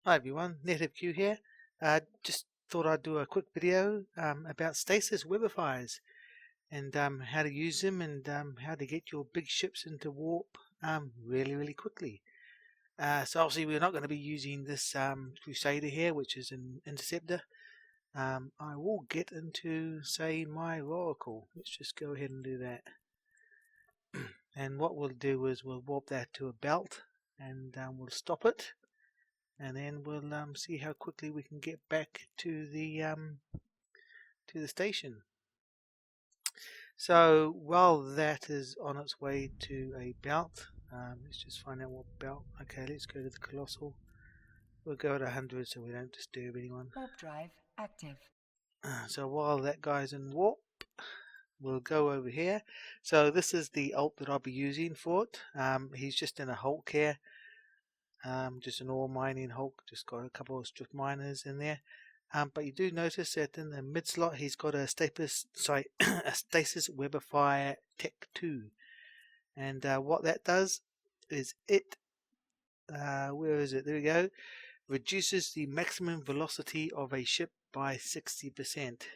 Hi everyone, NETFQ here. Just thought I'd do a quick video about Stasis Webifiers and how to use them and how to get your big ships into warp really quickly. So obviously we're not going to be using this Crusader here, which is an interceptor. I will get into, say, my Oracle. Let's just go ahead and do that. And what we'll do is we'll warp that to a belt and we'll stop it. And then we'll see how quickly we can get back to the station. So while that is on its way to a belt, let's just find out what belt. Okay, let's go to the Colossal. We'll go at 100 so we don't disturb anyone. Warp drive active. So while that guy's in warp, we'll go over here. So this is the ult that I'll be using for it. He's just in a Hulk here. Just an ore mining Hulk, just got a couple of strip miners in there. But you do notice that in the mid slot he's got a Stasis Webifier Tech 2. And what that does is it, where is it? There we go. Reduces the maximum velocity of a ship by 60%.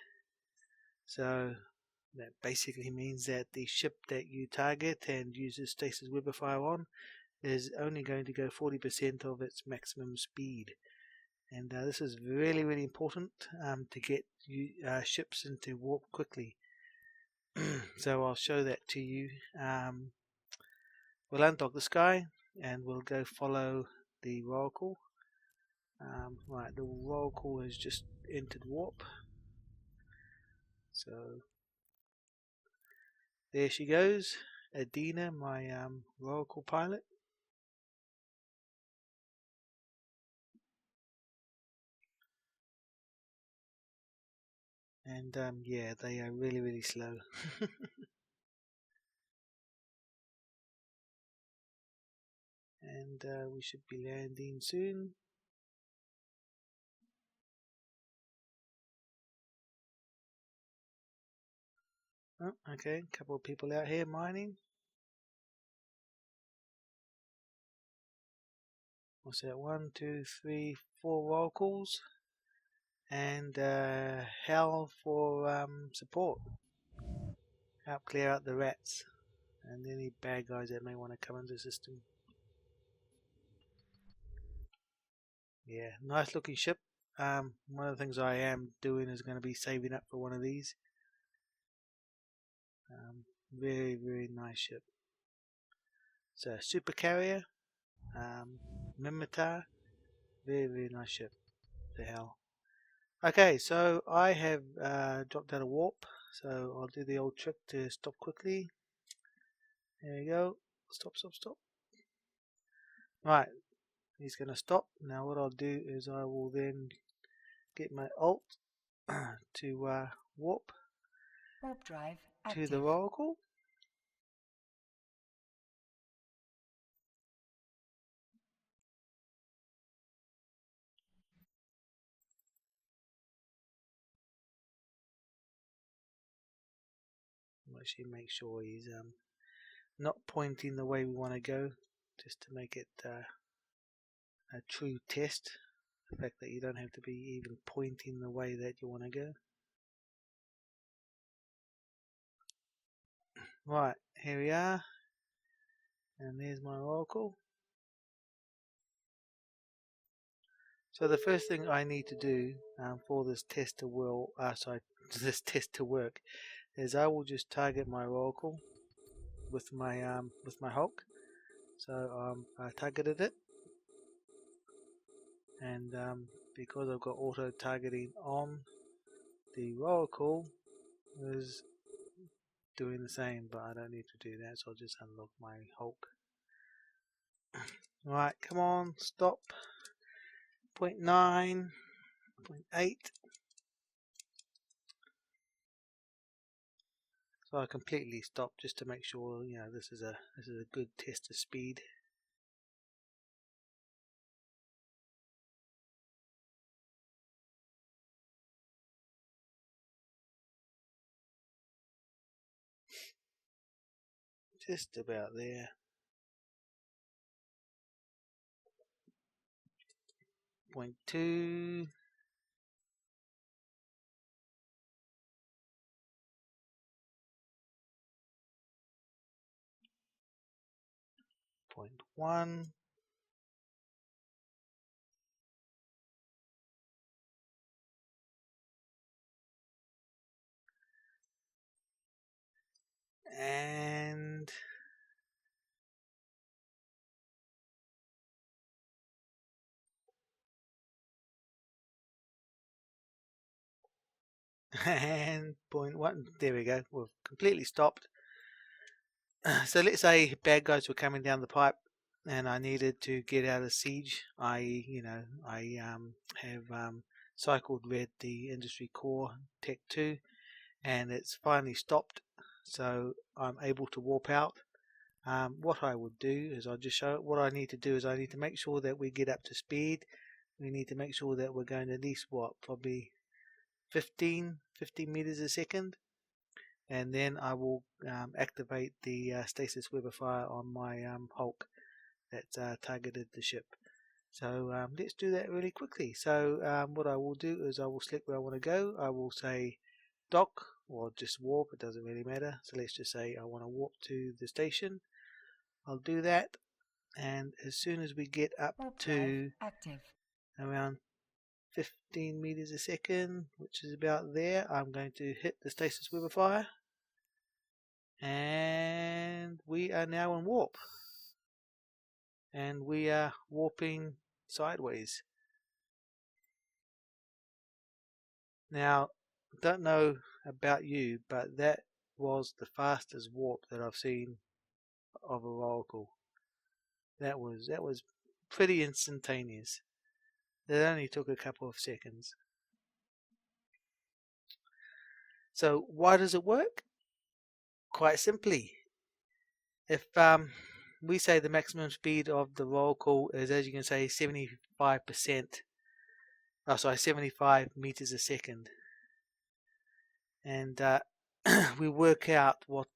So that basically means that the ship that you target and uses Stasis Webifier on is only going to go 40% of its maximum speed, and this is really important to get ships into warp quickly. So I'll show that to you. We'll undock this guy and we'll go follow the Oracle. Right, the Oracle has just entered warp, so there she goes, Adina, my Oracle pilot. And yeah, they are really slow. And we should be landing soon. Oh, okay, a couple of people out here mining. What's that? 1, 2, 3, 4 oracles, and hell for support. Help clear out the rats and any bad guys that may want to come into the system. Yeah, nice looking ship. One of the things I am doing is going to be saving up for one of these. Very nice ship. It's a super carrier, Mimitar. Very nice ship. The hell. Okay, so I have dropped out of warp, so I'll do the old trick to stop quickly. There you go. Stop. Right, he's going to stop. Now what I'll do is I will then get my ult to warp drive to the Oracle. Actually make sure he's not pointing the way we want to go, just to make it a true test. The fact that you don't have to be even pointing the way that you want to go. Right, here we are, and there's my Oracle. So the first thing I need to do for this test to work is I will just target my Oracle with my Hulk. So I targeted it, and because I've got auto targeting on, the Oracle is doing the same, but I don't need to do that, so I'll just unlock my Hulk. Right, come on, stop. 0.9, 0.8. So I completely stopped just to make sure, you know, this is a good test of speed. Just about there. 0.2, point 1, and and 0.1. There we go. We've completely stopped. So let's say bad guys were coming down the pipe and I needed to get out of siege, i.e., I have cycled read the industry core tech 2 and it's finally stopped, so I'm able to warp out. What I would do is I'll just show it. What I need to do is I need to make sure that we get up to speed. We need to make sure that we're going at least probably 15 meters a second, and then I will activate the Stasis Webifier on my Hulk that targeted the ship. So let's do that really quickly. So what I will do is I will select where I want to go. I will say dock or just warp, it doesn't really matter. So let's just say I want to warp to the station. I'll do that, and as soon as we get up to around 15 meters a second, which is about there, I'm going to hit the Stasis Webifier, and we are now in warp, and we are warping sideways. Now, don't know about you, but that was the fastest warp that I've seen of a Oracle. That was pretty instantaneous. It only took a couple of seconds. So why does it work? Quite simply, if we say the maximum speed of the roll call is, as you can say, 75%, 75 meters a second, and we work out what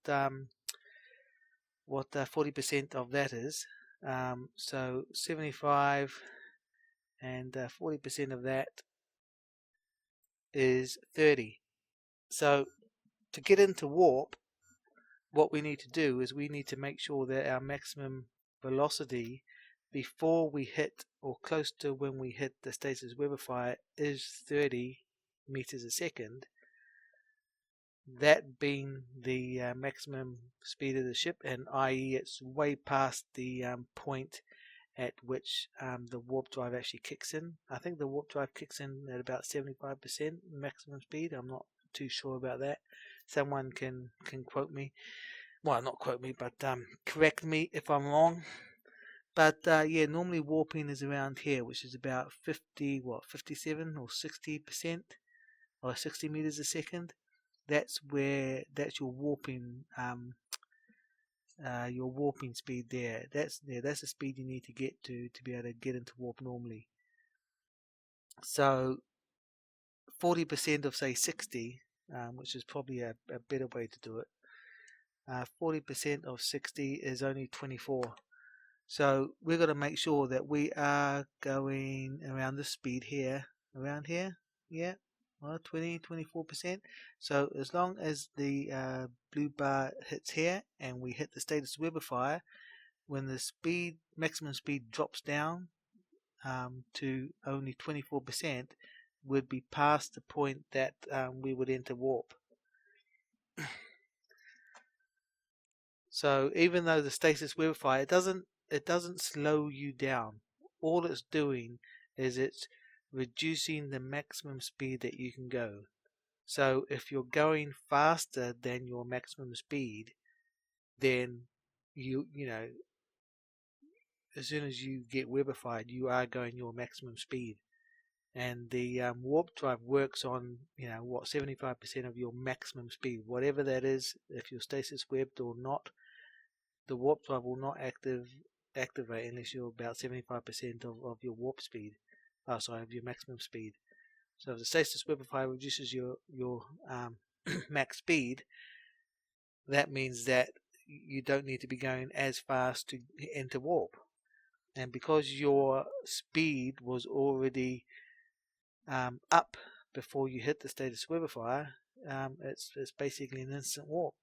40% of that is. So 75 and 40% of that is 30. So to get into warp, what we need to do is we need to make sure that our maximum velocity before we hit, or close to when we hit, the Stasis Webifier is 30 meters a second, that being the maximum speed of the ship, and i.e. it's way past the point at which the warp drive actually kicks in. I think the warp drive kicks in at about 75% maximum speed. I'm not too sure about that. Someone can quote me. Well, not quote me, but correct me if I'm wrong. But yeah, normally warping is around here, which is about 57 or 60%, or 60 meters a second. That's your warping speed there. That's the speed you need to get to be able to get into warp normally. So 40% of, say, 60, which is probably a better way to do it. 40% of 60 is only 24. So we're going to make sure that we are going around the speed here, around here, yeah, well, 24%. So as long as the blue bar hits here and we hit the Stasis Webifier, when the maximum speed drops down to only 24%, would be past the point that we would enter warp. So even though the Stasis Webifier, it doesn't slow you down. All it's doing is it's reducing the maximum speed that you can go. So if you're going faster than your maximum speed, then you know as soon as you get webified, you are going your maximum speed. And the warp drive works on 75% of your maximum speed, whatever that is. If you're stasis webbed or not, the warp drive will not activate unless you're about 75% of your warp speed. Of your maximum speed. So if the Stasis Webifier reduces your max speed, that means that you don't need to be going as fast to enter warp. and because your speed was already up before you hit the Stasis Webifier, it's basically an instant warp.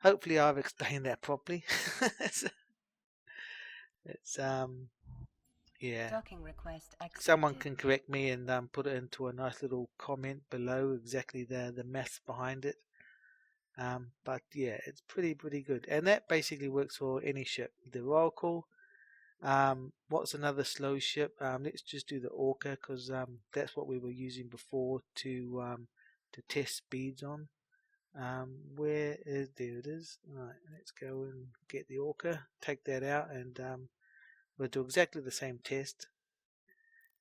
Hopefully I've explained that properly. it's yeah. Docking request accepted. Someone can correct me and put it into a nice little comment below exactly the maths behind it. But yeah, it's pretty good, and that basically works for any ship. The Oracle. What's another slow ship? Let's just do the Orca, because that's what we were using before to test speeds on. Where is there? It is. Alright, let's go and get the Orca. Take that out, and we'll do exactly the same test,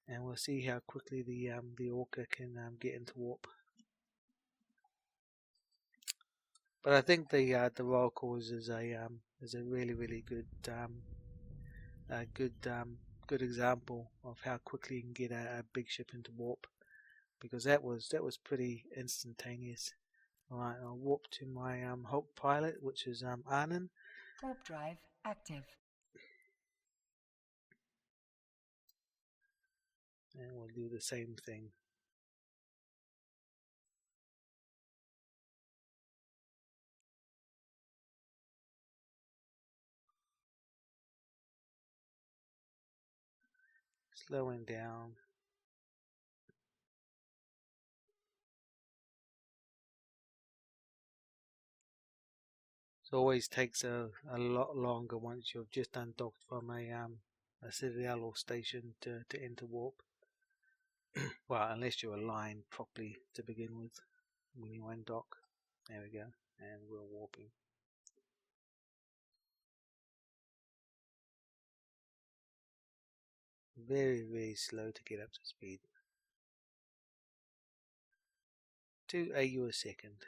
and we'll see how quickly the Orca can get into warp. But I think the Royal Cause is a really good good example of how quickly you can get a big ship into warp, because that was pretty instantaneous. Alright, I'll warp to my Hulk pilot, which is Arnon. Warp drive active. And we'll do the same thing. Slowing down. It always takes a lot longer once you've just undocked from a Citadel or station to enter warp. Well, unless you're aligned properly to begin with when you undock. There we go, and we're warping. Very slow to get up to speed. 2 AU a second.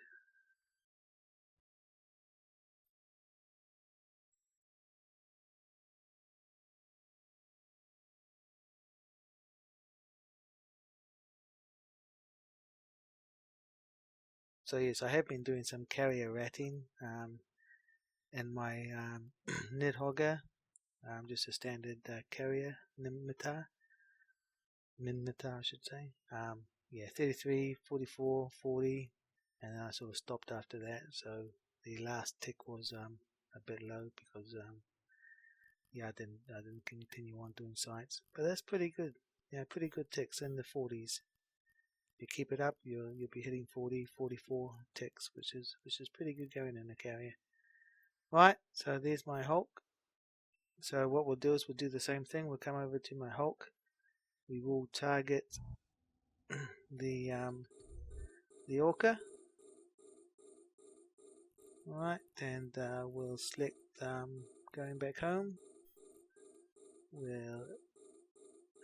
So yes, I have been doing some carrier ratting in my NETFQ, just a standard carrier Minmatar I should say. Yeah, 33, 44, 40, and then I sort of stopped after that. So the last tick was a bit low because yeah, I didn't continue on doing sites, but that's pretty good. Yeah, pretty good ticks in the 40s. You keep it up, you'll be hitting 40, 44 ticks, which is pretty good going in a carrier. Right, so there's my Hulk. So what we'll do is we'll do the same thing. We'll come over to my Hulk. We will target the Orca. Alright, and we'll select going back home. We'll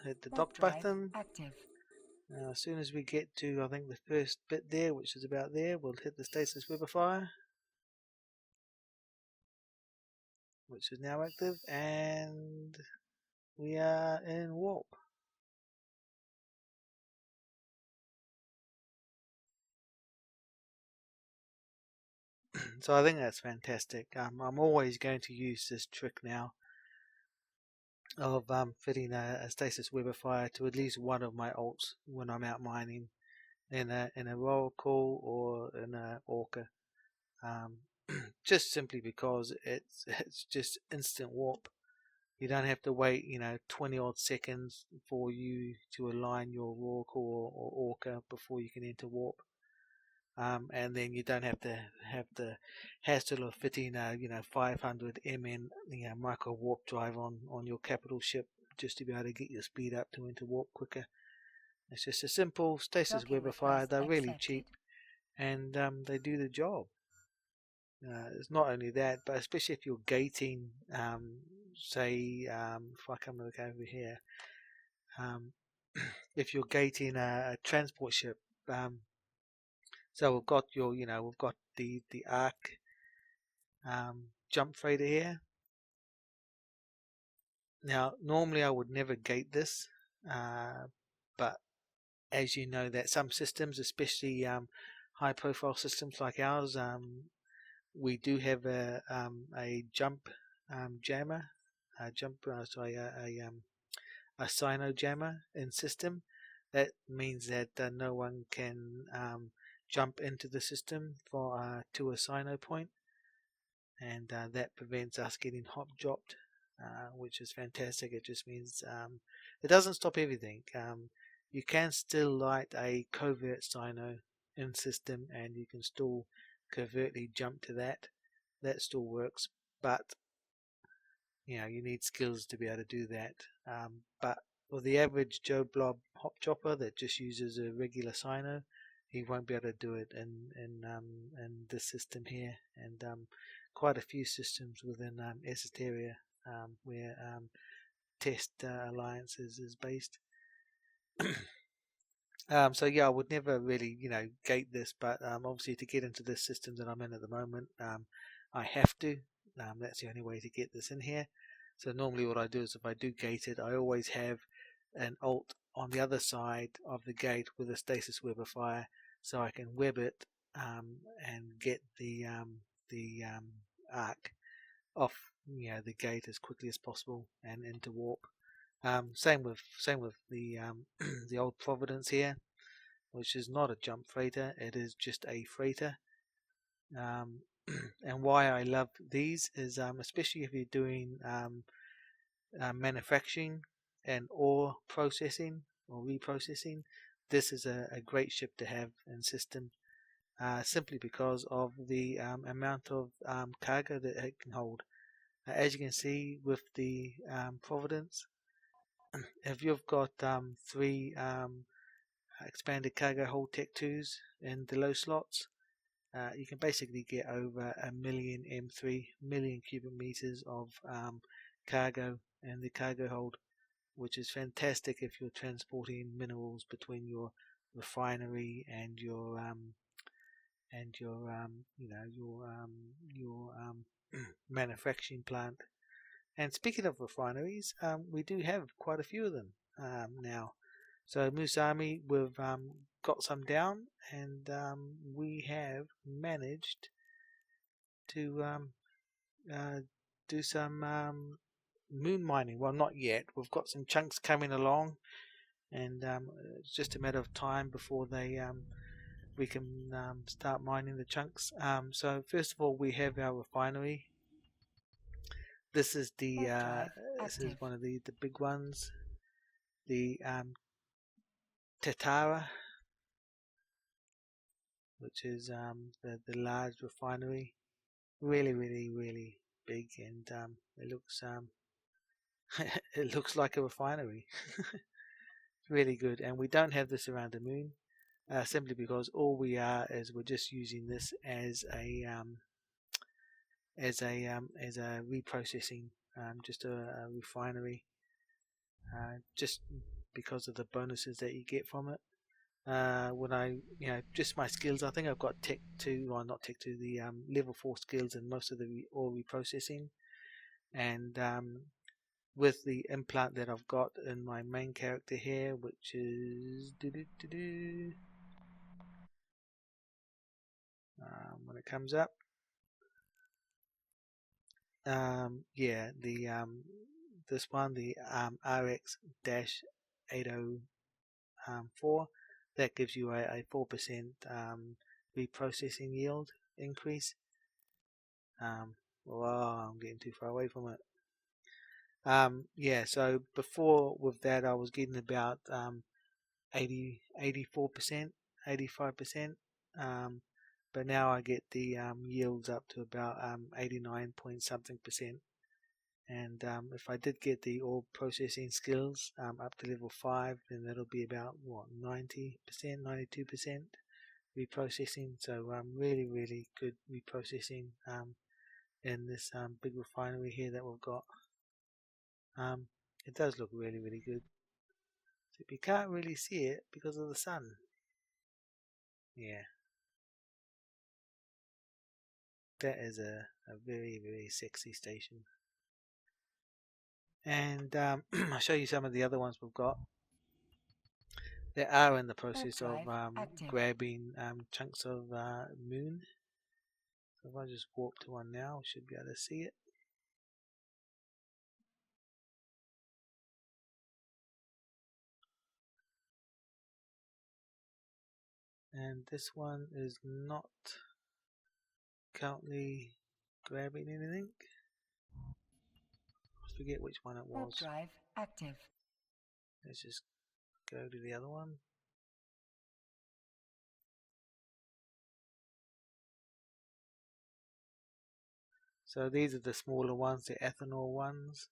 hit the dock button. Active. As soon as we get to, I think, the first bit there, which is about there, we'll hit the Stasis Webifier, which is now active, and we are in warp. So I think that's fantastic. I'm always going to use this trick now of fitting a Stasis Webifier to at least one of my alts when I'm out mining in a Oracle or in a Orca. Just simply because it's just instant warp. You don't have to wait, 20 odd seconds for you to align your Oracle or Orca before you can enter warp. And then you don't have the hassle of fitting a 500 mN micro warp drive on your capital ship just to be able to get your speed up to enter warp quicker. It's just a simple Stasis Webifier. They're really cheap, and they do the job. It's not only that, but especially if you're gating, say, if I come look over here, if you're gating a transport ship, so we've got we've got the Arc jump freighter here. Now, normally I would never gate this, but as you know, that some systems, especially high-profile systems like ours, we do have a jump jammer a sino jammer in system. That means that no one can jump into the system for to a sino point, and that prevents us getting hop dropped, which is fantastic. It just means it doesn't stop everything. You can still light a covert sino in system, and you can still covertly jump to that. That still works, but you need skills to be able to do that. But for the average Joe Blob hop chopper that just uses a regular sino, he won't be able to do it in this system here, and quite a few systems within Esoteria where Test Alliances is based. So yeah, I would never really gate this, but obviously to get into this system that I'm in at the moment, I have to. That's the only way to get this in here. So normally what I do is if I do gate it, I always have an alt on the other side of the gate with a Stasis Webifier, so I can web it and get the arc off the gate as quickly as possible and into warp. Same with the the old Providence here, which is not a jump freighter, it is just a freighter. And why I love these is especially if you're doing manufacturing and ore processing or reprocessing, this is a great ship to have in system, simply because of the amount of cargo that it can hold. As you can see with the Providence, if you've got 3 expanded cargo hold Tech 2s in the low slots, you can basically get over 1,000,000 M3 million cubic meters of cargo in the cargo hold, which is fantastic if you're transporting minerals between your refinery and your manufacturing plant. And speaking of refineries, we do have quite a few of them now. So Moose Army, we've got some down, and we have managed to do some moon mining. Well, not yet. We've got some chunks coming along, and it's just a matter of time before we can start mining the chunks. So first of all, we have our refinery. This is one of the big ones, the Tetara, which is the large refinery. Really, really, really big, and it looks it looks like a refinery. Really good, and we don't have this around the moon, simply because all we are is we're just using this as a reprocessing, just a refinery, just because of the bonuses that you get from it. When I, just my skills, I think I've got Tech 2, or not Tech 2, the level 4 skills in most of the ore reprocessing, and with the implant that I've got in my main character here, which is when it comes up, yeah, the this one, the RX-804, that gives you a 4% reprocessing yield increase. Well, I'm getting too far away from it. Yeah, so before with that I was getting about 84%, 85%, but now I get the yields up to about 89 point something percent. And if I did get the ore processing skills up to level 5, then that'll be about 90%, 92% reprocessing. So really, really good reprocessing in this big refinery here that we've got. It does look really, really good. So you can't really see it because of the sun. Yeah, that is a very, very sexy station. And I'll show you some of the other ones we've got. They are in the process of grabbing chunks of moon. So if I just warp to one now, we should be able to see it. and this one is not currently grabbing anything. I forget which one it Warp was. drive active. Let's just go to the other one. So these are the smaller ones, the ethanol ones.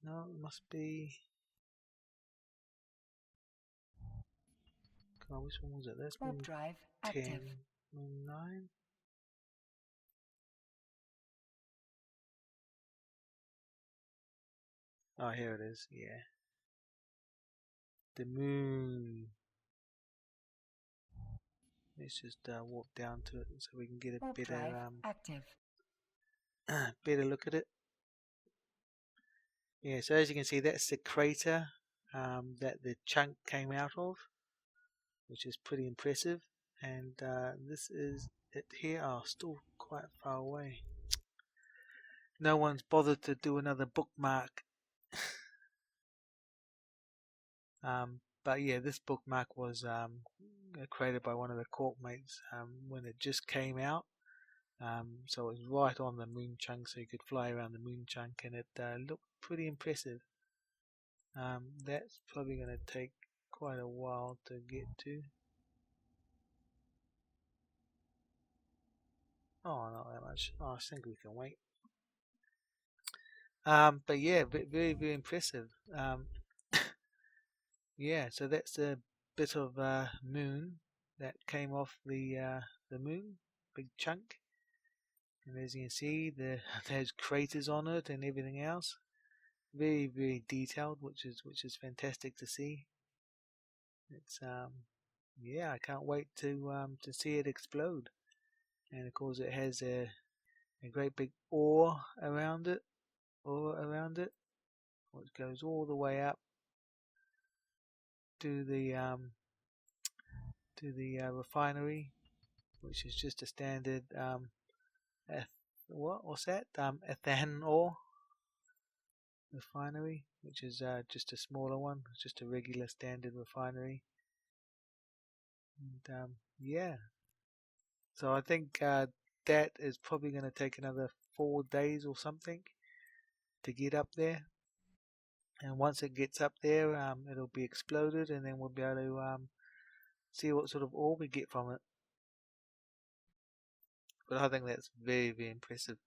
No, it must be. God, which one was it? That's Warp Moon drive 10, active. Moon 9. Oh, here it is. Yeah, the moon. Let's just walk down to it so we can get a Warp better drive active. better look at it. Yeah, so as you can see, that's the crater that the chunk came out of, which is pretty impressive. And this is it here. Oh, still quite far away. No one's bothered to do another bookmark. But yeah, this bookmark was created by one of the cork mates when it just came out. So it was right on the moon chunk, so you could fly around the moon chunk, and it looked pretty impressive. That's probably going to take quite a while to get to. Oh, not that much. Oh, I think we can wait. But yeah, very, very impressive. Yeah, so that's a bit of moon that came off the moon, big chunk. And as you can see, there's craters on it and everything else. Very, very detailed, which is fantastic to see. It's yeah, I can't wait to see it explode. And of course, it has a great big ore around it, which goes all the way up to the refinery, which is just a standard what's that? Ethanol refinery, which is just a smaller one. It's just a regular standard refinery. And yeah, so I think that is probably going to take another 4 days or something to get up there. And once it gets up there, it'll be exploded, and then we'll be able to see what sort of ore we get from it. But I think that's very, very impressive.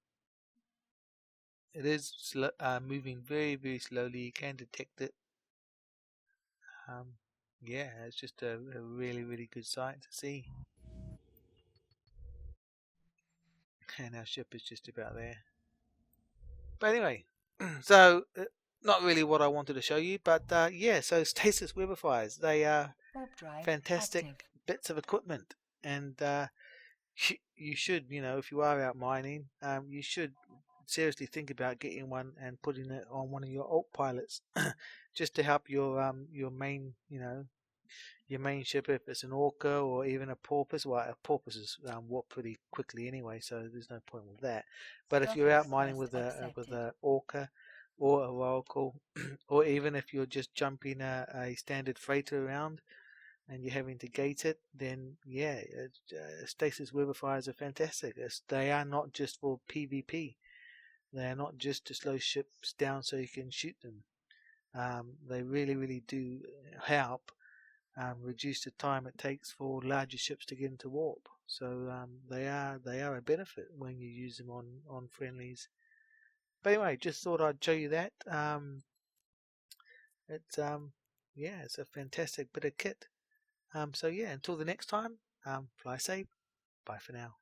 It is moving very, very slowly. You can detect it. Yeah, it's just a really, really good sight to see. And our ship is just about there. But anyway, so not really what I wanted to show you, but yeah, so Stasis Webifiers, they are fantastic active. bits of equipment, and you should, if you are out mining, you should seriously think about getting one and putting it on one of your autopilots, just to help your main, your main ship, if it's an Orca or even a porpoise. Well, a porpoise is warp pretty quickly anyway, so there's no point with that. But if you're out mining with a Orca or a Oracle, or even if you're just jumping a standard freighter around and you're having to gate it, then yeah, Stasis Webifiers are fantastic. They are not just for PvP. They are not just to slow ships down so you can shoot them. They really, really do help reduce the time it takes for larger ships to get into warp. So they are a benefit when you use them on friendlies. But anyway, just thought I'd show you that. It's yeah, it's a fantastic bit of kit. So yeah, until the next time, fly safe. Bye for now.